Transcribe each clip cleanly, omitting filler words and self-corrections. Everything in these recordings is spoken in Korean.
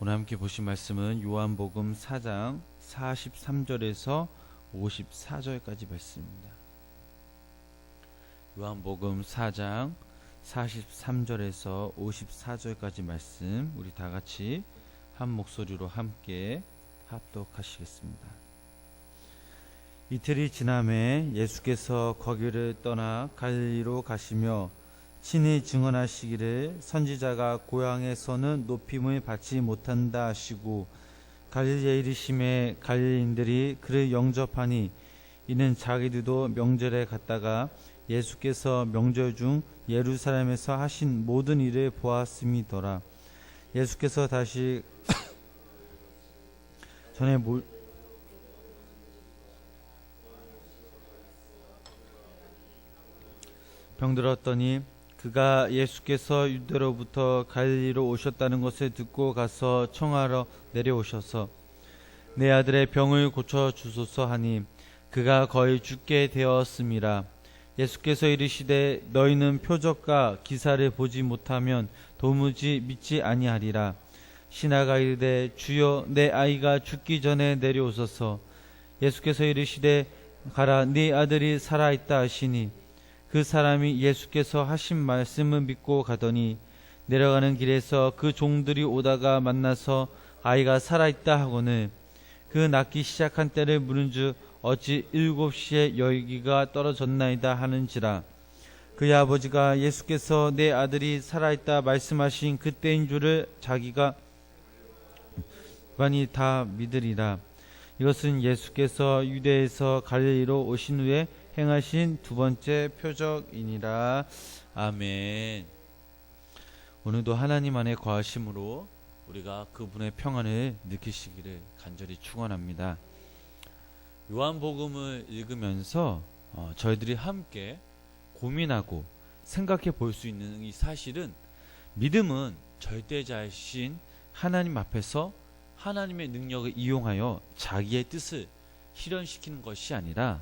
오늘 함께 보신 말씀은 요한복음 4장 43절에서 54절까지 말씀입니다. 요한복음 4장 43절에서 54절까지 말씀, 우리 다 같이 한 목소리로 함께 합독하시겠습니다. 이틀이 지남에 예수께서 거기를 떠나 갈릴리로 가시며 친히 증언하시기를 선지자가 고향에서는 높임을 받지 못한다 하시고 갈릴리에 이르심에 갈릴리인들이 그를 영접하니 이는 자기들도 명절에 갔다가 예수께서 명절 중 예루살렘에서 하신 모든 일을 보았음이더라. 예수께서 다시 전에 병들었더니 그가 예수께서 유대로부터 갈릴리로 오셨다는 것을 듣고 가서 청하러 내려오셔서 내 아들의 병을 고쳐 주소서 하니 그가 거의 죽게 되었음이라. 예수께서 이르시되 너희는 표적과 기사를 보지 못하면 도무지 믿지 아니하리라. 신하가 이르되 주여 내 아이가 죽기 전에 내려오소서. 예수께서 이르시되 가라 네 아들이 살아있다 하시니 그 사람이 예수께서 하신 말씀을 믿고 가더니 내려가는 길에서 그 종들이 오다가 만나서 아이가 살아있다 하고는 그 낳기 시작한 때를 물은즉 어찌 7시에 여기가 떨어졌나이다 하는지라. 그의 아버지가 예수께서 내 아들이 살아있다 말씀하신 그때인 줄을 자기가 많이 다 믿으리라. 이것은 예수께서 유대에서 갈릴리로 오신 후에 행하신 두 번째 표적이니라. 아멘. 오늘도 하나님 안에 거하심으로 우리가 그분의 평안을 느끼시기를 간절히 축원합니다. 요한복음을 읽으면서 저희들이 함께 고민하고 생각해 볼 수 있는 이 사실은, 믿음은 절대자이신 하나님 앞에서 하나님의 능력을 이용하여 자기의 뜻을 실현시키는 것이 아니라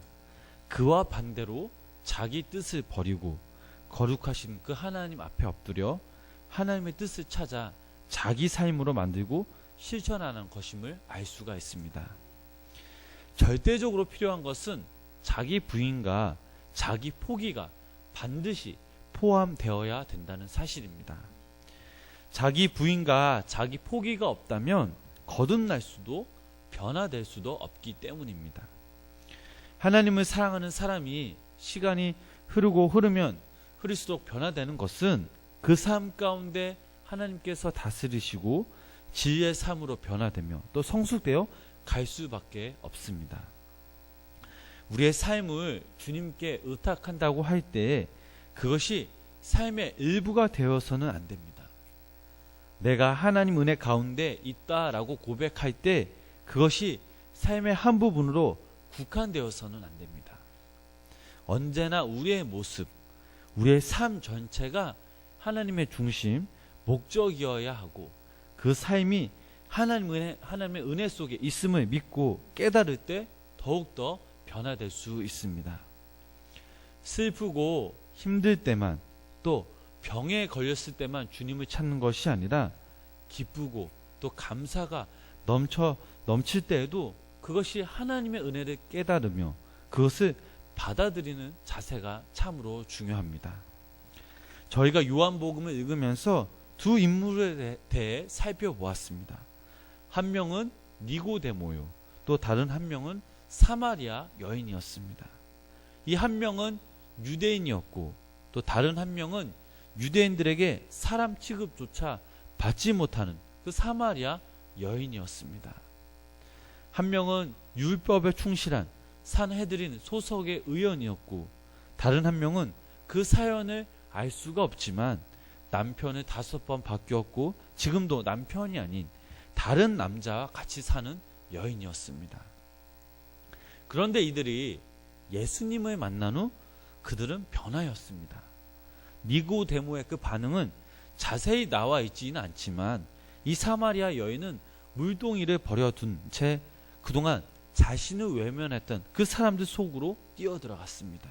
그와 반대로 자기 뜻을 버리고 거룩하신 그 하나님 앞에 엎드려 하나님의 뜻을 찾아 자기 삶으로 만들고 실천하는 것임을 알 수가 있습니다. 절대적으로 필요한 것은 자기 부인과 자기 포기가 반드시 포함되어야 된다는 사실입니다. 자기 부인과 자기 포기가 없다면 거듭날 수도 변화될 수도 없기 때문입니다. 하나님을 사랑하는 사람이 시간이 흐르면 흐를수록 변화되는 것은 그 삶 가운데 하나님께서 다스리시고 진리의 삶으로 변화되며 또 성숙되어 갈 수밖에 없습니다. 우리의 삶을 주님께 의탁한다고 할 때 그것이 삶의 일부가 되어서는 안 됩니다. 내가 하나님 은혜 가운데 있다라고 고백할 때 그것이 삶의 한 부분으로 국한되어서는 안 됩니다. 언제나 우리의 모습, 우리의 삶 전체가 하나님의 중심, 목적이어야 하고 그 삶이 하나님의 은혜 속에 있음을 믿고 깨달을 때 더욱더 변화될 수 있습니다. 슬프고 힘들 때만, 또 병에 걸렸을 때만 주님을 찾는 것이 아니라 기쁘고 또 감사가 넘칠 때에도 그것이 하나님의 은혜를 깨달으며 그것을 받아들이는 자세가 참으로 중요합니다. 저희가 요한복음을 읽으면서 두 인물에 대해 살펴보았습니다. 한 명은 니고데모요, 또 다른 한 명은 사마리아 여인이었습니다. 이 한 명은 유대인이었고 또 다른 한 명은 유대인들에게 사람 취급조차 받지 못하는 그 사마리아 여인이었습니다. 한 명은 율법에 충실한 산헤드린 소속의 의원이었고 다른 한 명은 그 사연을 알 수가 없지만 남편을 5번 바뀌었고 지금도 남편이 아닌 다른 남자와 같이 사는 여인이었습니다. 그런데 이들이 예수님을 만난 후 그들은 변하였습니다. 니고데모의 그 반응은 자세히 나와 있지는 않지만 이 사마리아 여인은 물동이를 버려둔 채 그동안 자신을 외면했던 그 사람들 속으로 뛰어들어갔습니다.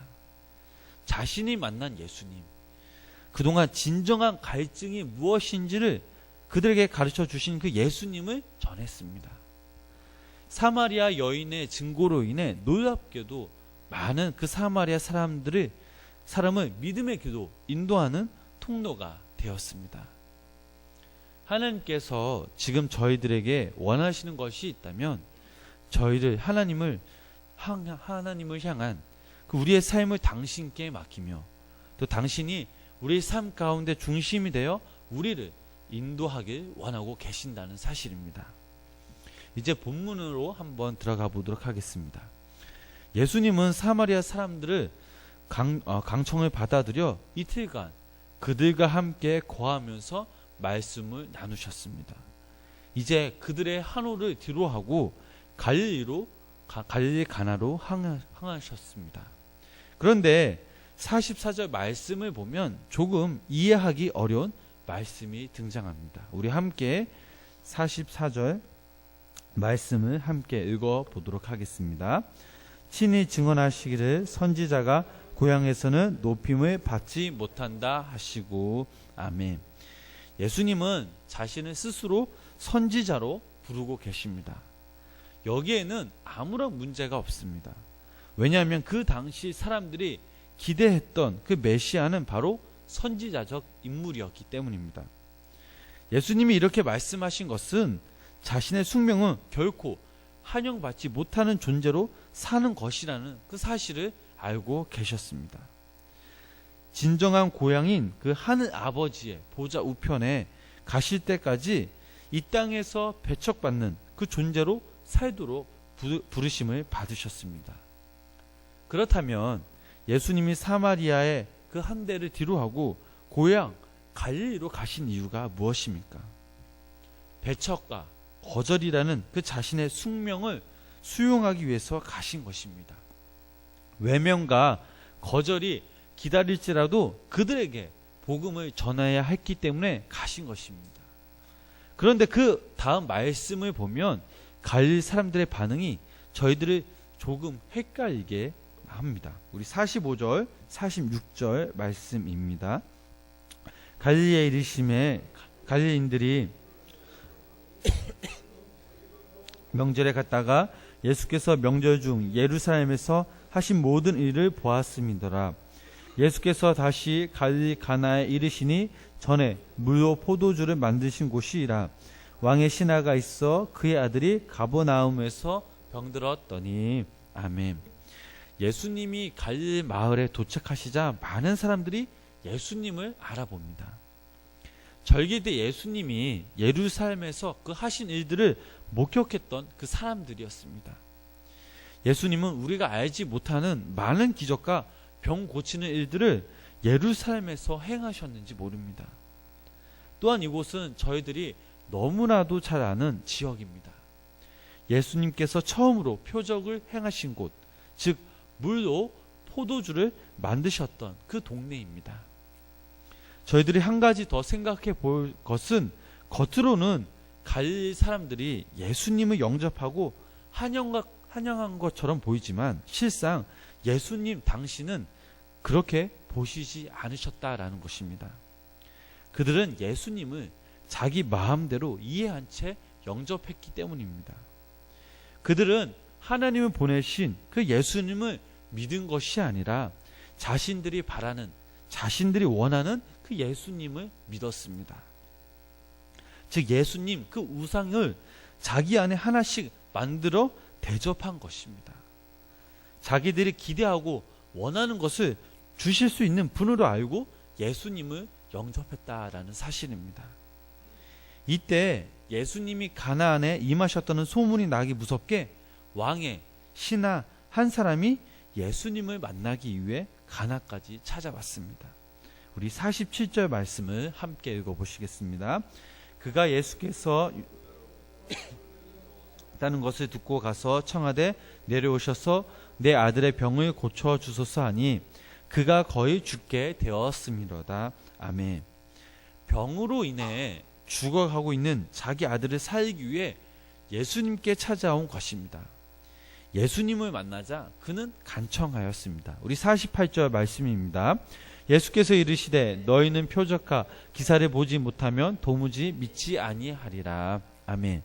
자신이 만난 예수님, 그동안 진정한 갈증이 무엇인지를 그들에게 가르쳐 주신 그 예수님을 전했습니다. 사마리아 여인의 증거로 인해 놀랍게도 많은 그 사마리아 사람을 믿음의 길로 인도하는 통로가 되었습니다. 하나님께서 지금 저희들에게 원하시는 것이 있다면 저희를 하나님을 향한 그 우리의 삶을 당신께 맡기며 또 당신이 우리의 삶 가운데 중심이 되어 우리를 인도하길 원하고 계신다는 사실입니다. 이제 본문으로 한번 들어가 보도록 하겠습니다. 예수님은 사마리아 사람들을 강청을 받아들여 이틀간 그들과 함께 거하면서 말씀을 나누셨습니다. 이제 그들의 한호를 뒤로하고 갈릴리 가나로 향하셨습니다. 그런데 44절 말씀을 보면 조금 이해하기 어려운 말씀이 등장합니다. 우리 함께 44절 말씀을 함께 읽어보도록 하겠습니다. 친히 증언하시기를 선지자가 고향에서는 높임을 받지 못한다 하시고 아멘. 예수님은 자신을 스스로 선지자로 부르고 계십니다. 여기에는 아무런 문제가 없습니다. 왜냐하면 그 당시 사람들이 기대했던 그 메시아는 바로 선지자적 인물이었기 때문입니다. 예수님이 이렇게 말씀하신 것은 자신의 숙명은 결코 환영받지 못하는 존재로 사는 것이라는 그 사실을 알고 계셨습니다. 진정한 고향인 그 하늘 아버지의 보좌 우편에 가실 때까지 이 땅에서 배척받는 그 존재로 살도록 부르심을 받으셨습니다. 그렇다면 예수님이 사마리아의 그 한 대를 뒤로하고 고향 갈릴리로 가신 이유가 무엇입니까? 배척과 거절이라는 그 자신의 숙명을 수용하기 위해서 가신 것입니다. 외면과 거절이 기다릴지라도 그들에게 복음을 전해야 했기 때문에 가신 것입니다. 그런데 그 다음 말씀을 보면 갈릴리 사람들의 반응이 저희들을 조금 헷갈리게 합니다. 우리 45절, 46절 말씀입니다. 갈릴리에 이르심에 갈릴리인들이 명절에 갔다가 예수께서 명절 중 예루살렘에서 하신 모든 일을 보았음이더라. 예수께서 다시 갈릴리 가나에 이르시니 전에 물로 포도주를 만드신 곳이라. 왕의 신하가 있어 그의 아들이 가버나움에서 병들었더니 아멘. 예수님이 갈릴리 마을에 도착하시자 많은 사람들이 예수님을 알아봅니다. 절기 때 예수님이 예루살렘에서 그 하신 일들을 목격했던 그 사람들이었습니다. 예수님은 우리가 알지 못하는 많은 기적과 병 고치는 일들을 예루살렘에서 행하셨는지 모릅니다. 또한 이곳은 저희들이 너무나도 잘 아는 지역입니다. 예수님께서 처음으로 표적을 행하신 곳, 즉 물로 포도주를 만드셨던 그 동네입니다. 저희들이 한 가지 더 생각해 볼 것은 겉으로는 갈릴리 사람들이 예수님을 영접하고 환영한 것처럼 보이지만 실상 예수님 당신은 그렇게 보시지 않으셨다라는 것입니다. 그들은 예수님을 자기 마음대로 이해한 채 영접했기 때문입니다. 그들은 하나님을 보내신 그 예수님을 믿은 것이 아니라 자신들이 바라는, 자신들이 원하는 그 예수님을 믿었습니다. 즉 예수님 그 우상을 자기 안에 하나씩 만들어 대접한 것입니다. 자기들이 기대하고 원하는 것을 주실 수 있는 분으로 알고 예수님을 영접했다라는 사실입니다. 이때 예수님이 가나안에 임하셨다는 소문이 나기 무섭게 왕의 신하 한 사람이 예수님을 만나기 위해 가나까지 찾아왔습니다. 우리 47절 말씀을 함께 읽어보시겠습니다. 그가 예수께서 다는 것을 듣고 가서 청하되 내려오셔서 내 아들의 병을 고쳐주소서 하니 그가 거의 죽게 되었음이로다. 아멘. 병으로 인해 죽어가고 있는 자기 아들을 살리기 위해 예수님께 찾아온 것입니다. 예수님을 만나자 그는 간청하였습니다. 우리 48절 말씀입니다. 예수께서 이르시되 너희는 표적과 기사를 보지 못하면 도무지 믿지 아니하리라. 아멘.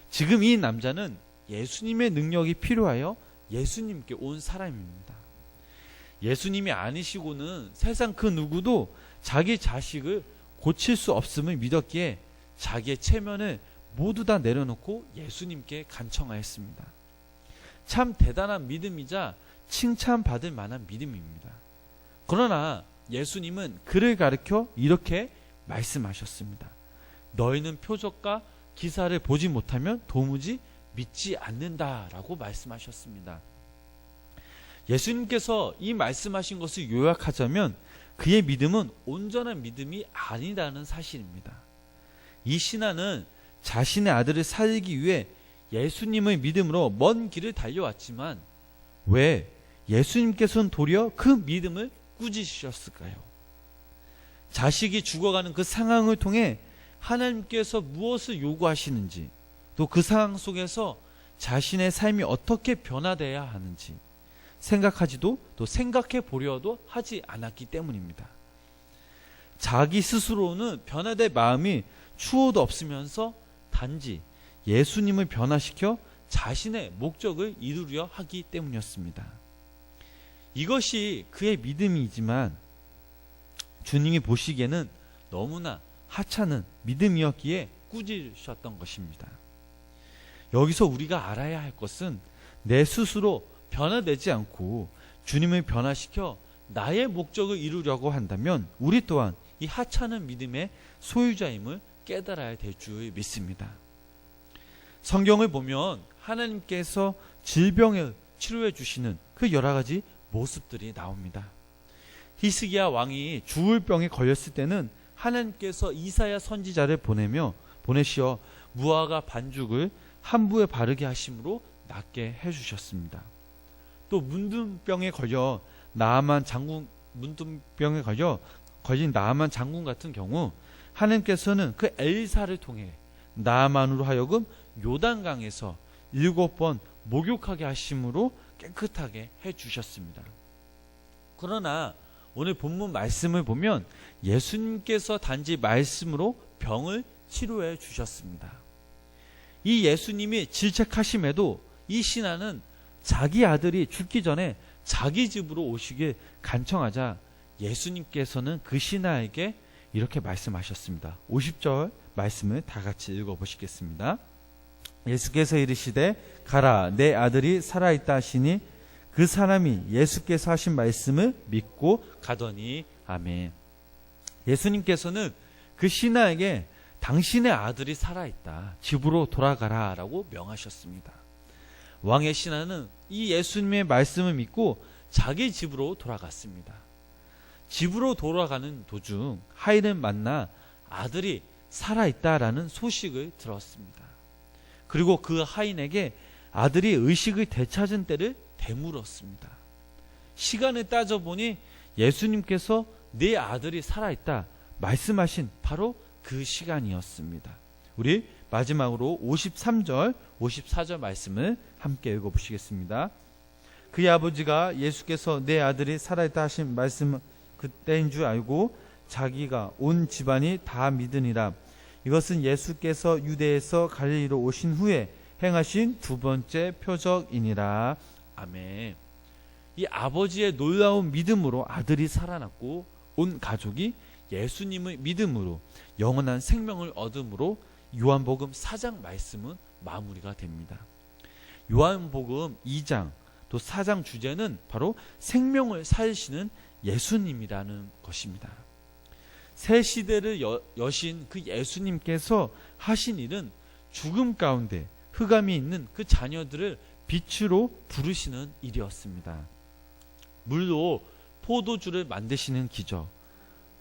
지금 이 남자는 예수님의 능력이 필요하여 예수님께 온 사람입니다. 예수님이 아니시고는 세상 그 누구도 자기 자식을 고칠 수 없음을 믿었기에 자기의 체면을 모두 다 내려놓고 예수님께 간청하였습니다. 참 대단한 믿음이자 칭찬받을 만한 믿음입니다. 그러나 예수님은 그를 가르쳐 이렇게 말씀하셨습니다. 너희는 표적과 기사를 보지 못하면 도무지 믿지 않는다라고 말씀하셨습니다. 예수님께서 이 말씀하신 것을 요약하자면 그의 믿음은 온전한 믿음이 아니라는 사실입니다. 이 신하는 자신의 아들을 살리기 위해 예수님의 믿음으로 먼 길을 달려왔지만 왜 예수님께서는 도리어 그 믿음을 꾸짖으셨을까요? 자식이 죽어가는 그 상황을 통해 하나님께서 무엇을 요구하시는지, 또 그 상황 속에서 자신의 삶이 어떻게 변화되어야 하는지 생각하지도 또 생각해 보려도 하지 않았기 때문입니다. 자기 스스로는 변화될 마음이 추호도 없으면서 단지 예수님을 변화시켜 자신의 목적을 이루려 하기 때문이었습니다. 이것이 그의 믿음이지만 주님이 보시기에는 너무나 하찮은 믿음이었기에 꾸짖으셨던 것입니다. 여기서 우리가 알아야 할 것은 내 스스로 변화되지 않고 주님을 변화시켜 나의 목적을 이루려고 한다면 우리 또한 이 하찮은 믿음의 소유자임을 깨달아야 될 줄 믿습니다. 성경을 보면 하나님께서 질병을 치료해 주시는 그 여러 가지 모습들이 나옵니다. 히스기야 왕이 죽을 병에 걸렸을 때는 하나님께서 이사야 선지자를 보내시어 무화과 반죽을 함부에 바르게 하심으로 낫게 해주셨습니다. 또 문둥병에 걸려 걸린 나아만 장군 같은 경우 하나님께서는 그 엘사를 통해 나아만으로 하여금 요단강에서 7번 목욕하게 하심으로 깨끗하게 해주셨습니다. 그러나 오늘 본문 말씀을 보면 예수님께서 단지 말씀으로 병을 치료해 주셨습니다. 이 예수님이 질책하심에도 이 신하는 자기 아들이 죽기 전에 자기 집으로 오시길 간청하자 예수님께서는 그 신하에게 이렇게 말씀하셨습니다. 50절 말씀을 다 같이 읽어보시겠습니다. 예수께서 이르시되 가라 내 아들이 살아있다 하시니 그 사람이 예수께서 하신 말씀을 믿고 가더니 아멘. 예수님께서는 그 신하에게 당신의 아들이 살아있다. 집으로 돌아가라 라고 명하셨습니다. 왕의 신하는 이 예수님의 말씀을 믿고 자기 집으로 돌아갔습니다. 집으로 돌아가는 도중 하인을 만나 아들이 살아있다라는 소식을 들었습니다. 그리고 그 하인에게 아들이 의식을 되찾은 때를 되물었습니다. 시간을 따져보니 예수님께서 내 아들이 살아있다 말씀하신 바로 그 시간이었습니다. 우리 마지막으로 53절, 54절 말씀을 함께 읽어보시겠습니다. 그의 아버지가 예수께서 내 아들이 살아있다 하신 말씀은 그때인 줄 알고 자기가 온 집안이 다 믿으니라. 이것은 예수께서 유대에서 갈릴리로 오신 후에 행하신 두 번째 표적이니라. 아멘. 이 아버지의 놀라운 믿음으로 아들이 살아났고 온 가족이 예수님의 믿음으로 영원한 생명을 얻음으로 요한복음 4장 말씀은 마무리가 됩니다. 요한복음 2장 또 4장 주제는 바로 생명을 살리시는 예수님이라는 것입니다. 새 시대를 여신 그 예수님께서 하신 일은 죽음 가운데 흑암이 있는 그 자녀들을 빛으로 부르시는 일이었습니다. 물로 포도주를 만드시는 기적,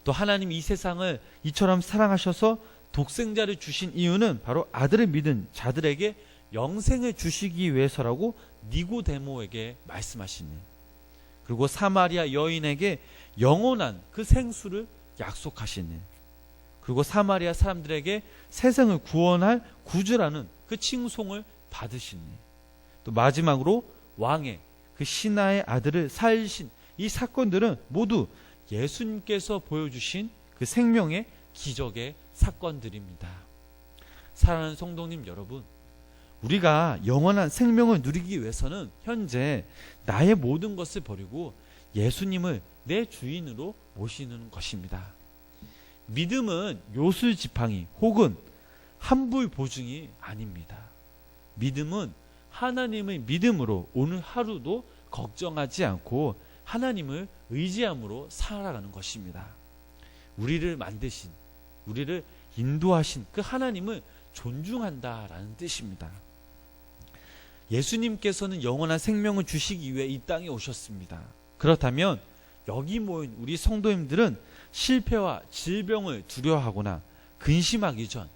또 하나님 이 세상을 이처럼 사랑하셔서 독생자를 주신 이유는 바로 아들을 믿은 자들에게 영생을 주시기 위해서라고 니고데모에게 말씀하시니, 그리고 사마리아 여인에게 영원한 그 생수를 약속하시니, 그리고 사마리아 사람들에게 세상을 구원할 구주라는 그 칭송을 받으시니, 또 마지막으로 왕의 그 신하의 아들을 살리신 이 사건들은 모두 예수님께서 보여주신 그 생명의 기적의 사건들입니다. 사랑하는 성도님 여러분, 우리가 영원한 생명을 누리기 위해서는 현재 나의 모든 것을 버리고 예수님을 내 주인으로 모시는 것입니다. 믿음은 요술지팡이 혹은 함부의 보증이 아닙니다. 믿음은 하나님의 믿음으로 오늘 하루도 걱정하지 않고 하나님을 의지함으로 살아가는 것입니다. 우리를 만드신, 우리를 인도하신 그 하나님을 존중한다라는 뜻입니다. 예수님께서는 영원한 생명을 주시기 위해 이 땅에 오셨습니다. 그렇다면 여기 모인 우리 성도님들은 실패와 질병을 두려워하거나 근심하기 전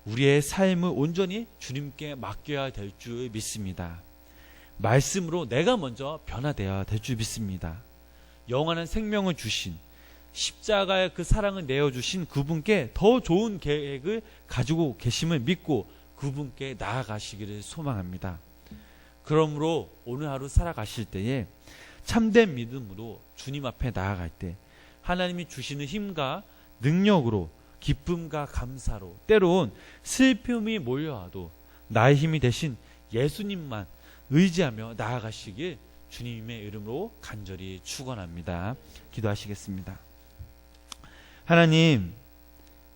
우리의 삶을 온전히 주님께 맡겨야 될 줄 믿습니다. 말씀으로 내가 먼저 변화되어야 될 줄 믿습니다. 영원한 생명을 주신, 십자가의 그 사랑을 내어주신 그분께 더 좋은 계획을 가지고 계심을 믿고 그분께 나아가시기를 소망합니다. 그러므로 오늘 하루 살아가실 때에 참된 믿음으로 주님 앞에 나아갈 때 하나님이 주시는 힘과 능력으로, 기쁨과 감사로, 때론 슬픔이 몰려와도 나의 힘이 되신 예수님만 의지하며 나아가시길 주님의 이름으로 간절히 축원합니다. 기도하시겠습니다. 하나님,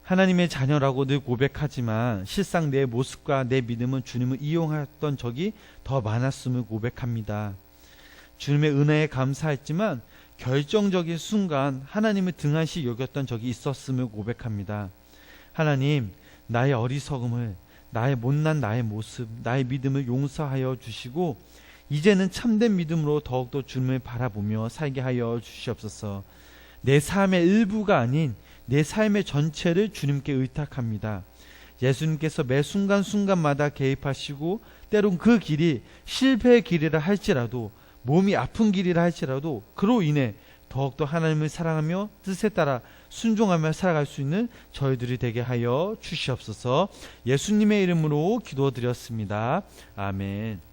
하나님의 자녀라고 늘 고백하지만 실상 내 모습과 내 믿음은 주님을 이용했던 적이 더 많았음을 고백합니다. 주님의 은혜에 감사했지만 결정적인 순간 하나님을 등한시 여겼던 적이 있었음을 고백합니다. 하나님, 나의 어리석음을, 나의 못난 나의 모습, 나의 믿음을 용서하여 주시고 이제는 참된 믿음으로 더욱더 주님을 바라보며 살게 하여 주시옵소서. 내 삶의 일부가 아닌 내 삶의 전체를 주님께 의탁합니다. 예수님께서 매 순간순간마다 개입하시고 때론 그 길이 실패의 길이라 할지라도, 몸이 아픈 길이라 할지라도 그로 인해 더욱더 하나님을 사랑하며 뜻에 따라 순종하며 살아갈 수 있는 저희들이 되게 하여 주시옵소서. 예수님의 이름으로 기도드렸습니다. 아멘.